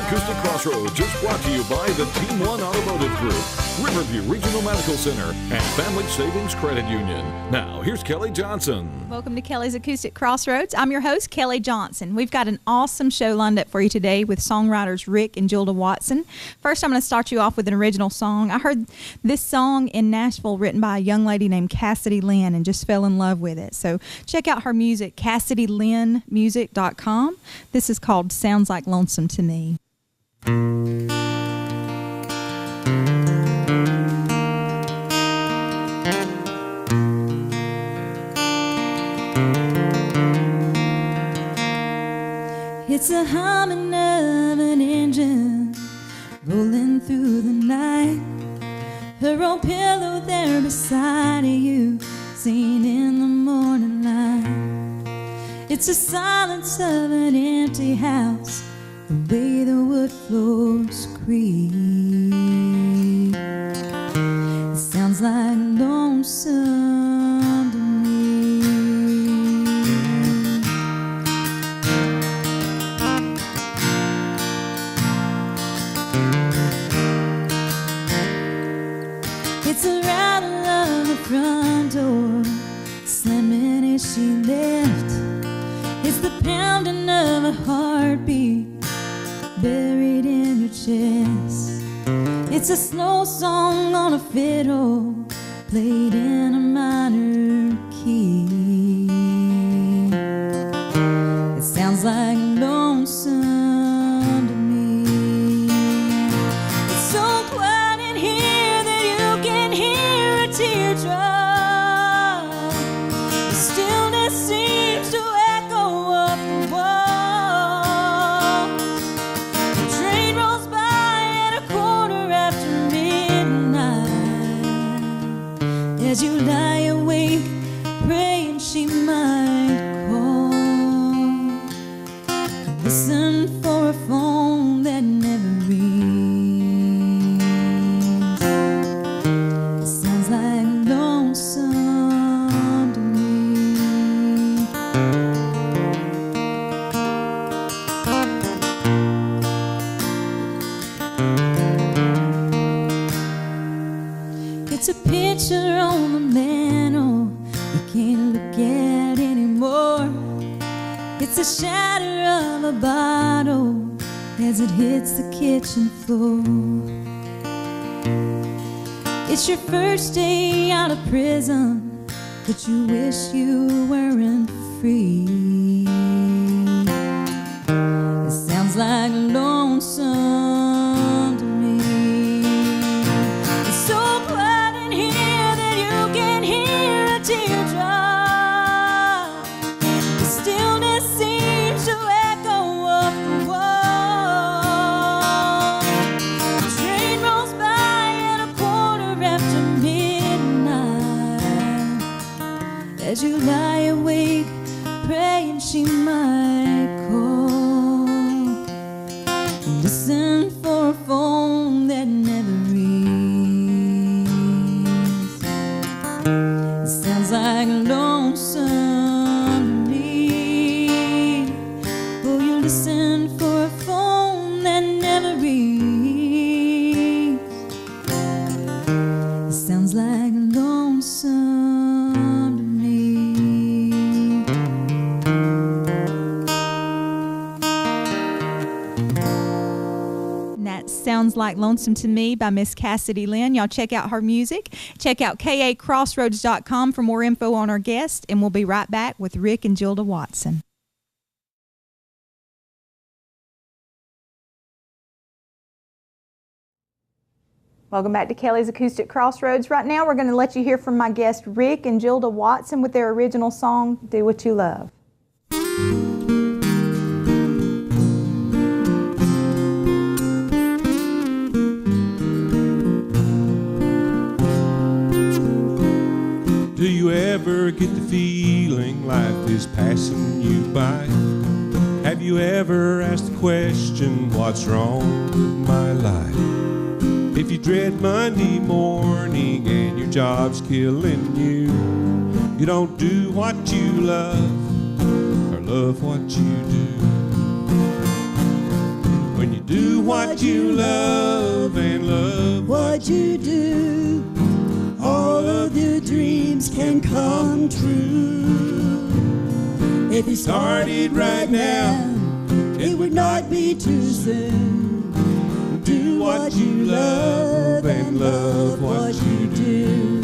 Acoustic Crossroads is brought to you by the Team One Automotive Group, Riverview Regional Medical Center, and Family Savings Credit Union. Now, here's Kelli Johnson. Welcome to Kelli's Acoustic Crossroads. I'm your host, Kelli Johnson. We've got an awesome show lined up for you today with songwriters Rick and Gilda Watson. First, I'm going to start you off with an original song. I heard this song in Nashville written by a young lady named Cassidy Lynn and just fell in love with it. So check out her music, CassidyLynnmusic.com. This is called Sounds Like Lonesome to Me. It's the humming of an engine rolling through the night. Her old pillow there beside you, seen in the morning light. It's the silence of an empty house, the way the wood floors creak. It sounds like lonesome to me. It's the rattle of the front door, slamming as she left. It's the pounding of a heartbeat buried in your chest. It's a slow song on a fiddle, played in a minor key. It sounds like lonesome to me. It's so quiet in here that you can hear a teardrop. The stillness seems to echo up the walls. The train rolls by at a quarter after midnight. As you lie awake, praying she might call. Listen for a phone that never rings. It sounds like lonesome to me. It's a picture on the mantle you can't look at anymore. It's the shatter of a bottle as it hits the kitchen floor. It's your first day out of prison, but you wish you weren't free. It sounds like lonesome to me. It's so quiet in here that you can hear a teardrop. The stillness seems to echo up the wall. The train rolls by at a quarter after midnight. As you lie awake, praying she might call. Listen for a phone that never rings. It sounds like lonesome to me. Oh, you listen for a phone that never rings. It sounds like lonesome to me. And that Sounds Like Lonesome to Me by Miss Cassidy Lynn. Y'all check out her music. Check out KACrossroads.com for more info on our guest, and we'll be right back with Rick and Gilda Watson. Welcome back to Kelli's Acoustic Crossroads. Right now, we're going to let you hear from my guest Rick and Gilda Watson with their original song, Do What You Love. Do you ever get the feeling life is passing you by? Have you ever asked the question, what's wrong with my life? If you dread Monday morning and your job's killing you, you don't do what you love or love what you do. When you do what you love and love what you do. All of your dreams can come true. If you started right now, it would not be too soon. Do what you love and love what you do.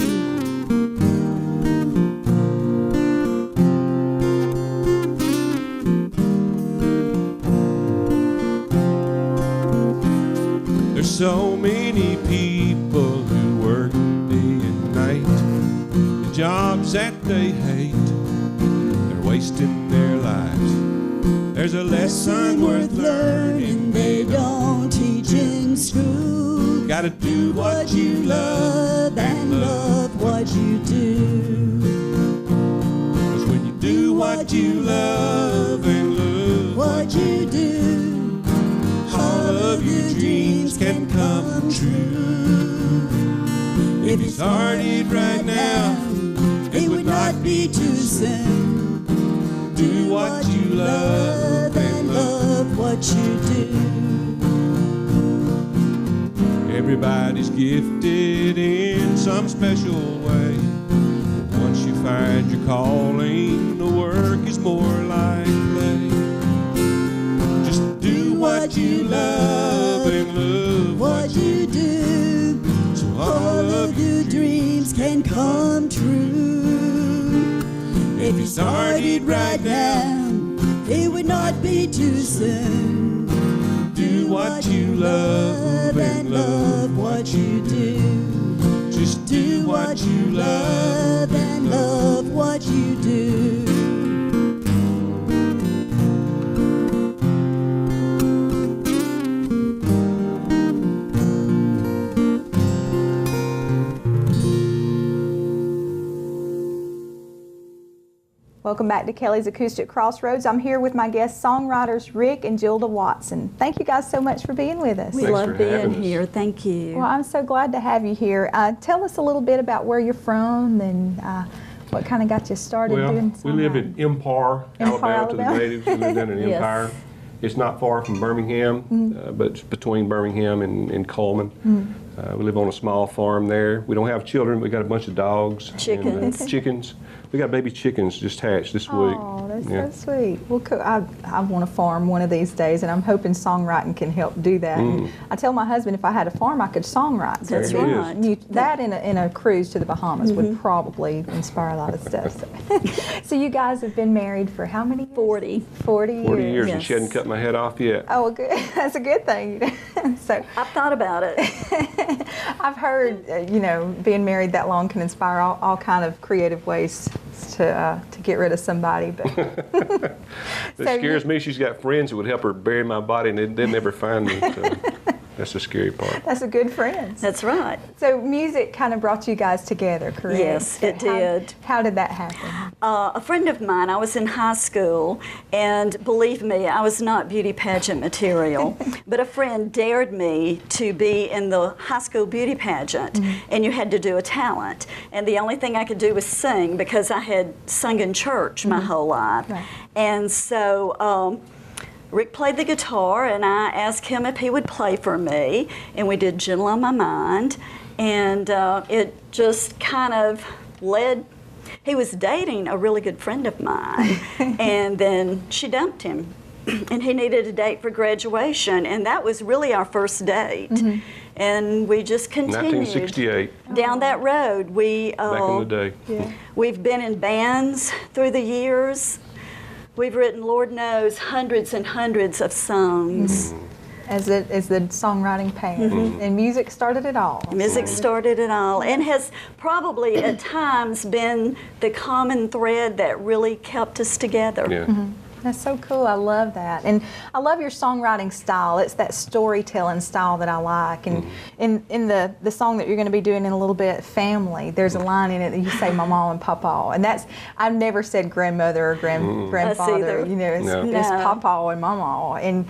There's so many people who work day and night, the jobs that they hate, they're wasting their lives. There's a lesson worth learning they don't teach in school. Gotta do what you love and love what you do. 'Cause when you do what you love and love What you do, all of your dreams can come true. If you started right now, it would not be too soon. do what you love and love what you do. Everybody's gifted in some special way. Once you find your calling, the work is more like play. Just do what you love and love What you do, so all of your dreams can come true. If you started right now, it would not be too soon. do what you love and love what you do. Just Do what you love and love what you do. Welcome back to Kelly's Acoustic Crossroads. I'm here with my guest songwriters Rick and Gilda Watson. Thank you guys so much for being with us. We Thanks love for being having us. here. Thank you. Well, I'm so glad to have you here. Tell us a little bit about where you're from and what kind of got you started doing Well, we live in Empire, Alabama, to the Alabama. natives. We live down in Yes. Empire. It's not far from Birmingham, but it's between Birmingham and Coleman. We live on a small farm there. We don't have children. We got a bunch of dogs. Chickens. And, chickens. We got baby chickens just hatched this week. Oh, that's Yeah. so sweet. Well, cool. I want to farm one of these days, and I'm hoping songwriting can help do that. And I tell my husband if I had a farm, I could songwrite. So That's There it is. right. that in a cruise to the Bahamas would probably inspire a lot of stuff. So. So you guys have been married for how many years? 40. 40 years. 40 years, and Yes. she hadn't cut my head off yet. Oh, well, good. That's a good thing. So I've thought about it. I've heard, being married that long can inspire all kind of creative ways to get rid of somebody. But It So scares me. She's got friends who would help her bury my body, and they'd never find me. So that's the scary part. that's a good friend. That's right. So music kind of brought you guys together, correct? Yes, it did. How did that happen? A friend of mine, I was in high school, and believe me, I was not beauty pageant material, but a friend dared me to be in the high school beauty pageant, and you had to do a talent. And the only thing I could do was sing because I had sung in church my whole life. Right. And so Rick played the guitar, and I asked him if he would play for me, and we did Gentle on My Mind, and it just kind of led. He was dating a really good friend of mine, and then she dumped him, and he needed a date for graduation, and that was really our first date. And we just continued 1968, down that road. We back in the day. Yeah. We've been in bands through the years. We've written, Lord knows, hundreds and hundreds of songs. As the songwriting path. And music started it all. Music started it all, and has probably at times been the common thread that really kept us together. Yeah. That's so cool. I love that. And I love your songwriting style. It's that storytelling style that I like. And in the song that you're going to be doing in a little bit, Family, there's a line in it that you say Mama and Papa. And that's, I've never said grandmother or grandfather. either. It's No. Papa and Mama. And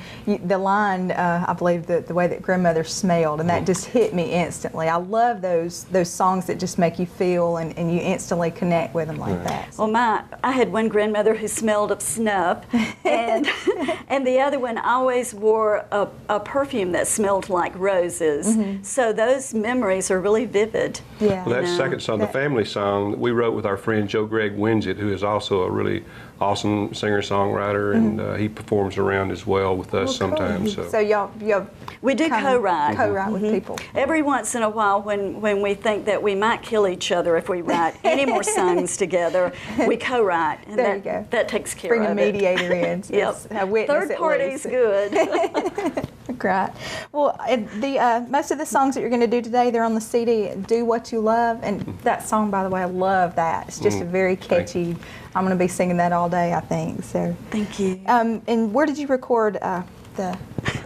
the line, I believe, the way that grandmother smelled, and that just hit me instantly. I love those songs that just make you feel and you instantly connect with them like that. Well, I had one grandmother who smelled of snuff, up, and and the other one always wore a perfume that smelled like roses. So those memories are really vivid. Yeah. Well, that second song, the family song, that we wrote with our friend Joe Greg Winget, who is also a really awesome singer-songwriter, and he performs around as well with us sometimes. So y'all We do co-write. Co-write with people. Every once in a while, when we think that we might kill each other if we write any more songs together, we co-write. And there you go. That takes care Bring of a mediator in. Yep. A witness Third at party's least. good. Great. Well, most of the songs that you're going to do today, they're on the CD, Do What You Love. And that song, by the way, I love that. It's just a very catchy, I'm going to be singing that all day, I think. So. Thank you. And where did you record the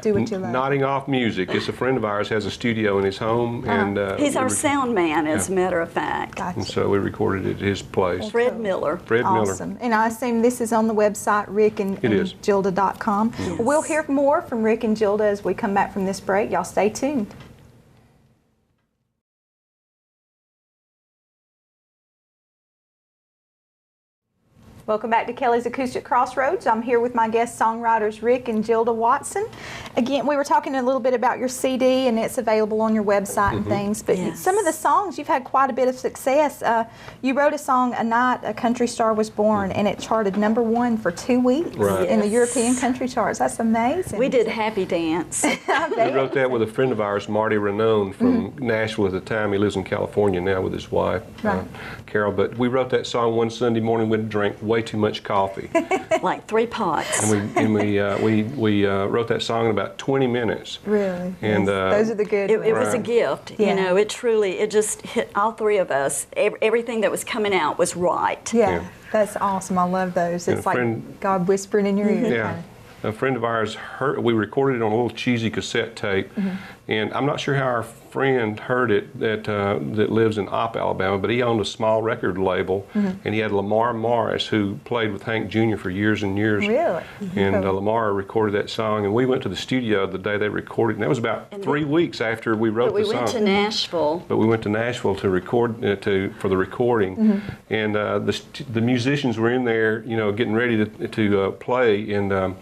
Do What You Love? Nodding Off Music. It's a friend of ours, has a studio in his home, and He's our sound man, as a matter of fact. Gotcha. and so we recorded it at his place. Fred Miller. Fred Miller. Awesome. And I assume this is on the website, rickandgilda.com. Well, we'll hear more from Rick and Gilda as we come back from this break. Y'all stay tuned. Welcome back to Kelly's Acoustic Crossroads. I'm here with my guest songwriters Rick and Gilda Watson. Again, we were talking a little bit about your CD, and it's available on your website and things. But Yes. some of the songs, you've had quite a bit of success. You wrote a song, A Night a Country Star Was Born, and it charted #1 for 2 weeks Right. in the Yes. European country charts. That's amazing. We did Happy Dance. We wrote that with a friend of ours, Marty Renone from Nashville at the time. He lives in California now with his wife, Right. Carol. But we wrote that song one Sunday morning. We drank way too much coffee, Like 3 pots. and we wrote that song in about 20 minutes. Really? And Those are the good It ones. was a Right. gift. Yeah. You know, it just hit all 3 of us. Everything that was coming out was right. Yeah, Yeah. that's awesome. I love those. And It's a like friend- God whispering in your ear. Yeah. kinda. A friend of ours we recorded it on a little cheesy cassette tape, and I'm not sure how our friend heard it that lives in Opp, Alabama, but he owned a small record label, and he had Lamar Morris, who played with Hank Jr. for years and years. Really? And Cool. Lamar recorded that song, and we went to the studio the day they recorded it, and that was about 3 weeks after we wrote But we the went to song. Nashville. But we went to Nashville to record for the recording, and the musicians were in there, getting ready to play, and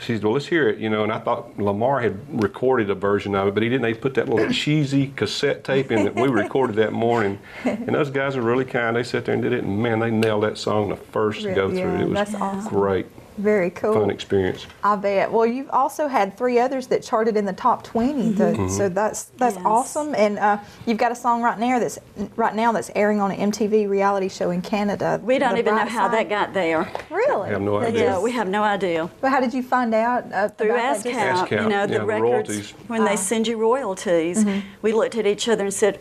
she said, "Well, let's hear it," and I thought Lamar had recorded a version of it, but he didn't. They put that little cheesy cassette tape in that we recorded that morning, and those guys are really kind. They sat there and did it, and man, they nailed that song the first Really? go through. Yeah, It was that's awesome. great, Very cool. fun experience. I bet. Well, you've also had 3 others that charted in the top 20, so that's Yes. awesome. And you've got a song right now that's airing on an MTV reality show in Canada. We don't The even know Bright how Side. that got there. Really? I have no idea. Yeah, we have no idea. But how did you find out Through about that? ASCAP, ASCAP, the yeah, the records, royalties. when they send you royalties, we looked at each other and said,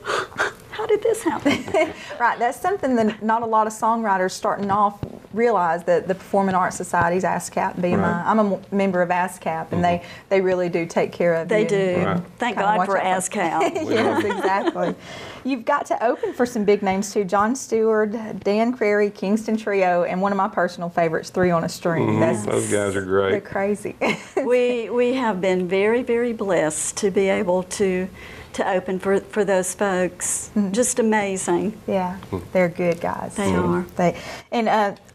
how did this happen? Right, that's something that not a lot of songwriters starting off realize, that the Performing Arts Society's ASCAP, BMI. Right. I'm a member of ASCAP, and they really do take care of They you. do. Right. Thank Kinda God watch for out ASCAP. Yes, exactly. You've got to open for some big names too. John Stewart, Dan Crary, Kingston Trio, and one of my personal favorites, 3 on a String. Those guys are They're great. crazy. We have been very, very blessed to be able to open for those folks. Just amazing. Yeah, they're good guys. They are.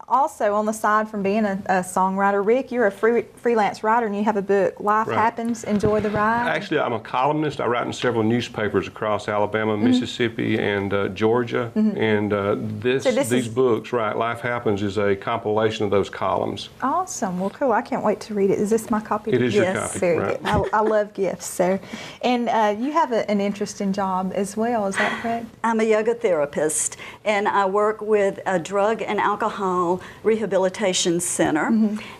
Also, on the side from being a songwriter, Rick, you're a freelance writer, and you have a book, Life Right. Happens, Enjoy the Ride. Actually, I'm a columnist. I write in several newspapers across Alabama, Mississippi, and Georgia. And So this these is- books, right, Life Happens, is a compilation of those columns. Awesome. Well, cool. I can't wait to read it. Is this my copy? It is your Yes. copy, Very right? good. I love gifts. So, and you have an interesting job as well. Is that correct? I'm a yoga therapist, and I work with a drug and alcohol rehabilitation center.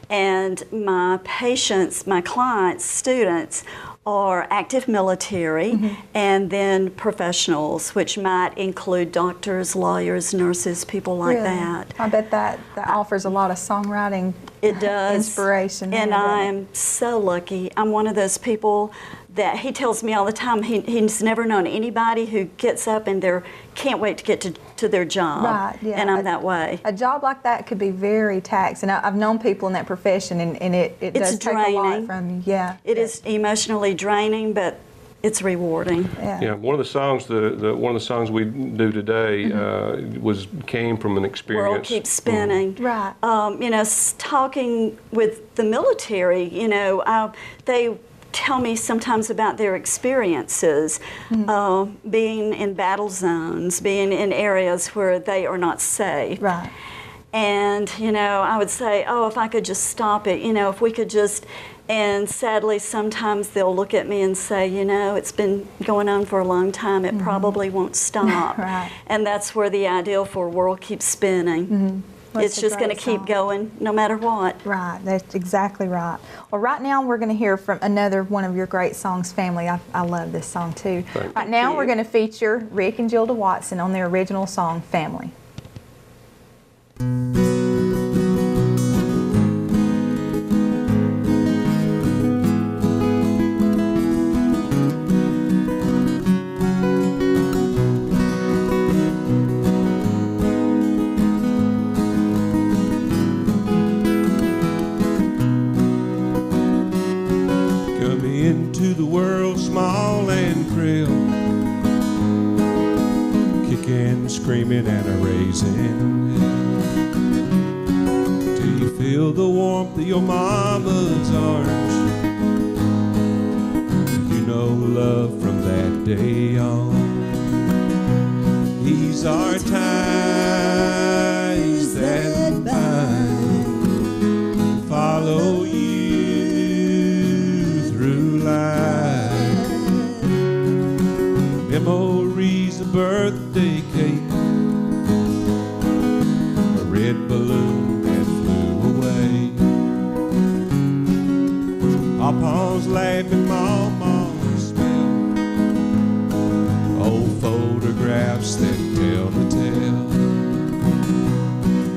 And my patients, my clients, students, are active military and then professionals, which might include doctors, lawyers, nurses, people like Really? that. I bet that offers a lot of songwriting It does. inspiration. And doesn't it? I'm so lucky. I'm one of those people that he tells me all the time he's never known anybody who gets up and they can't wait to get to their job. Right, yeah. And I'm that way. A job like that could be very taxing. I've known people in that profession, and it It's does take a lot draining. from you. Yeah. It is emotionally draining, but it's rewarding. Yeah, one of the songs one of the songs we do today came from an experience. World keeps spinning. Right. You know, talking with the military, you know, they tell me sometimes about their experiences being in battle zones, being in areas where they are not safe. Right. And, you know, I would say, oh, if I could just stop it, you know, if we could just, and sadly sometimes they'll look at me and say, you know, it's been going on for a long time, it probably won't stop. Right. And that's where the ideal for World Keeps Spinning. It's just going to keep going no matter what. Right, that's exactly right. Well, right now we're going to hear from another one of your great songs, Family. I love this song too. Right now we're going to feature Rick and Gilda Watson on their original song, Family. Into the world small and frail, kicking, screaming, and a-raising hell. Till you feel the warmth of your mama's arms, you know love from that day on. These are ties that bind, follow you life. Memories, a birthday cake, a red balloon that flew away. Papa's laughing, Mama's smell, old photographs that tell the tale.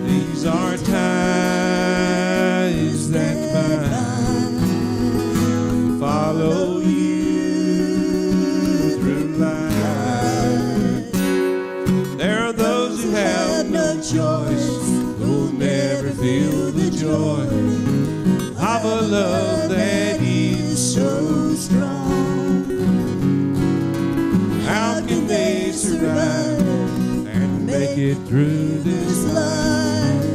These are ties that bind, follow you through life. There are those who have no choice, who'll never feel the joy of a love that is so strong. How can they survive and make it through this life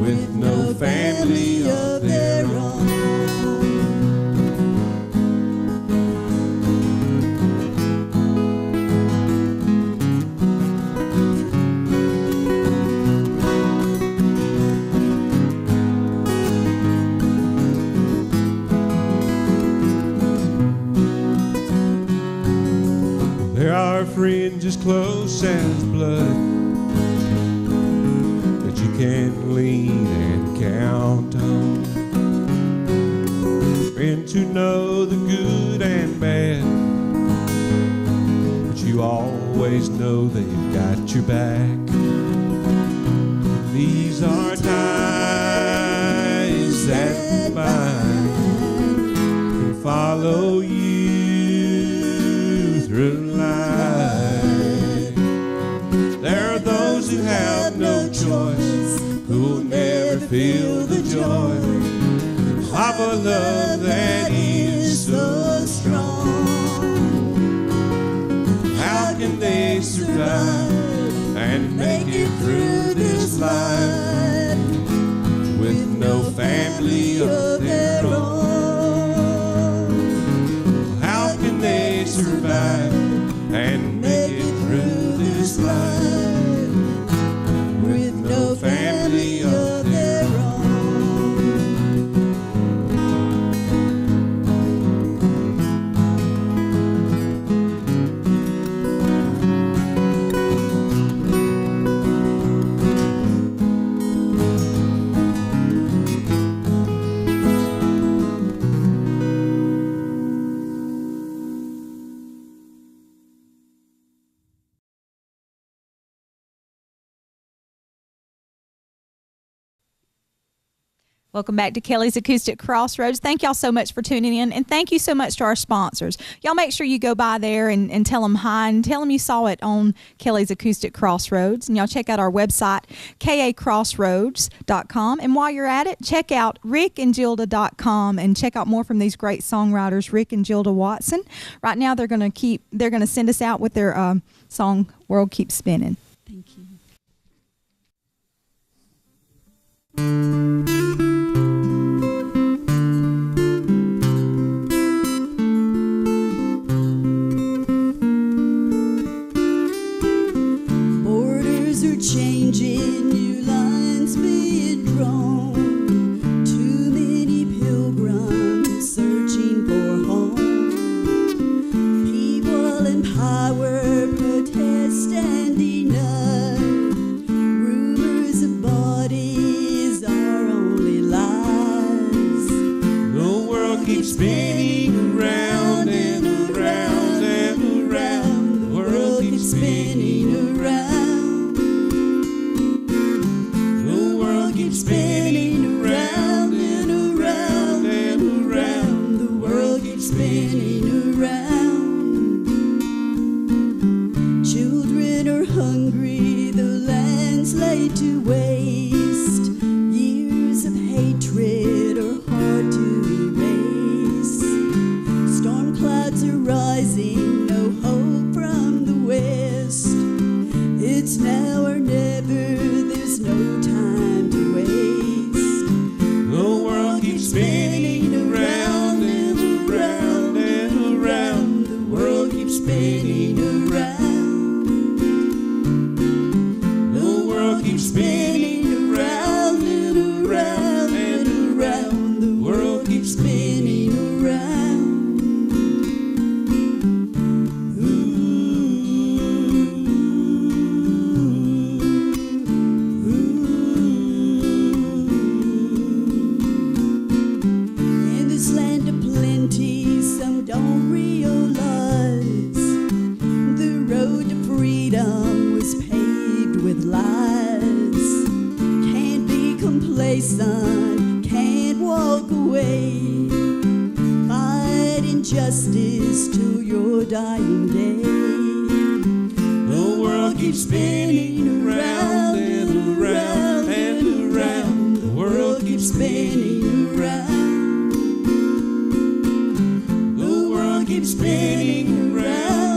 with no family of their own? There are friends as close as blood that you can lean and count on. Friends who know the good and bad, but you always know they've got your back. These are ties that bind, can follow you through life. There are those who have no choice, who'll never feel the joy of a love that is so strong. How can they survive and make it through this life with no family of their own? How can they survive and make it through this life with no family of their own? Welcome back to Kelly's Acoustic Crossroads. Thank y'all so much for tuning in, and thank you so much to our sponsors. Y'all make sure you go by there and tell them hi and tell them you saw it on Kelly's Acoustic Crossroads. And y'all check out our website, kacrossroads.com. And while you're at it, check out rickandgilda.com and check out more from these great songwriters, Rick and Gilda Watson. Right now, they're going to send us out with their song, World Keeps Spinning. Thank you. Changing, new lines being drawn. Too many pilgrims searching for home. People in power protest and deny. Rumors of bodies are only lies. The world keeps spinning around and around and around. The world keeps spinning around. Spinning around and around and around. The world keeps spinning around. Children are hungry, the land's laid to waste. Years of hatred are hard to erase. Storm clouds are rising, no hope from the west. It's now or never, there's no time to waste. The world keeps spinning around and around and around. The world keeps spinning around. The world keeps spinning around and around and around. The world keeps spinning around. Don't realize the road to freedom was paved with lies. Can't be complacent, can't walk away. Fight injustice till your dying day. The world keeps spinning around and around and around. The world keeps spinning around. Keep spinning around.